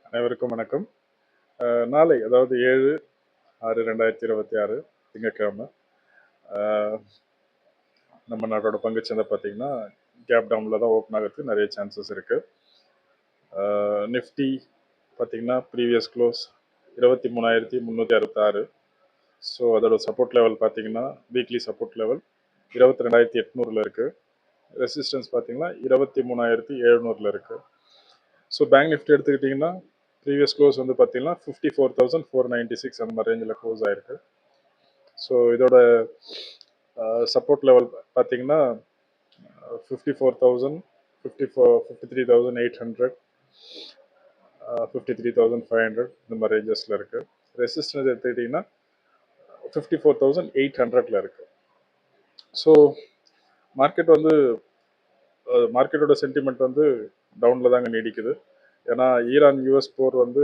அனைவருக்கும் வணக்கம். நாளை அதாவது 7/6/2026 திங்கட்கிழமை நம்ம நாட்டோட பங்குச்சந்தை பார்த்தீங்கன்னா கேப் டவுனில் தான் ஓப்பன் ஆகிறதுக்கு நிறைய சான்சஸ் இருக்குது. நிஃப்டி பார்த்தீங்கன்னா ப்ரீவியஸ் க்ளோஸ் 23,366. ஸோ அதோட சப்போர்ட் லெவல் பார்த்தீங்கன்னா வீக்லி சப்போர்ட் லெவல் 22,800 இருக்குது. ரெசிஸ்டன்ஸ் பார்த்தீங்கன்னா 23,700 இருக்குது. ஸோ பேங்க் நிஃப்டி எடுத்துக்கிட்டிங்கன்னா ப்ரீவியஸ் க்ளோஸ் வந்து பார்த்தீங்கன்னா 54,496 அந்த மாதிரி ரேஞ்சில் க்ளோஸ் ஆகிருக்கு. ஸோ இதோட சப்போர்ட் லெவல் பார்த்தீங்கன்னா 54,000, 53,800, 53,500 இந்த மாதிரி ரேஞ்சஸில் இருக்குது. ரெசிஸ்டன்ஸ் எடுத்துக்கிட்டிங்கன்னா 54,800 இருக்குது. ஸோ மார்க்கெட்டோட சென்டிமெண்ட் வந்து டவுனில் தாங்க நீடிக்குது. ஏன்னா ஈரான் யூஎஸ் போர் வந்து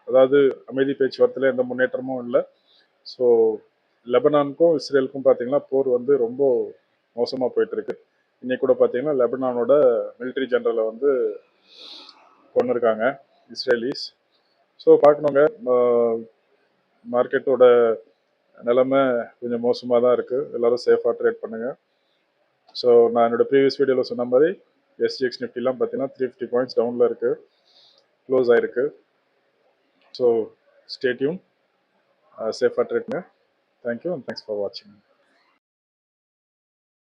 அதாவது அமைதி பேச்சுவார்த்தையில் எந்த முன்னேற்றமும் இல்லை. ஸோ லெபனானுக்கும் இஸ்ரேலுக்கும் பார்த்தீங்கன்னா போர் வந்து ரொம்ப மோசமாக போயிட்டுருக்கு. இன்னைக்கு கூட பார்த்தீங்கன்னா லெபனானோட மிலிட்ரி ஜெனரலை வந்து கொண்டிருக்காங்க இஸ்ரேலிஸ். ஸோ பார்க்கணுங்க, மார்க்கெட்டோட நிலைமை கொஞ்சம் மோசமாக தான் இருக்குது. எல்லோரும் சேஃபாக ட்ரேட் பண்ணுங்கள். ஸோ நான் என்னோடய ப்ரீவியஸ் வீடியோவில் சொன்ன மாதிரி SGX நிஃப்டிலாம் பார்த்தீங்கன்னா 350 பாயிண்ட்ஸ் டவுனில் இருக்குது, க்ளோஸ் ஆகிருக்கு. ஸோ ஸ்டே டியூன், சேஃபாக ட்ரேட்ங்க. தேங்க்யூ அண்ட் தேங்க்ஸ் ஃபார் வாட்சிங்.